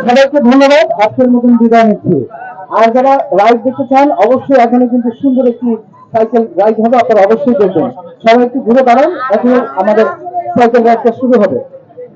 সবাইকে ধন্যবাদ। আজকের মতন বিদায় নিচ্ছি। আর যারা রাইড দেখতে চান অবশ্যই এখানে কিন্তু সুন্দর একটি সাইকেল রাইড হবে, আপনারা অবশ্যই দেখবেন। সবাই একটু ঘুরে দাঁড়ান, এখন আমাদের সাইকেল রাইডটা শুরু হবে।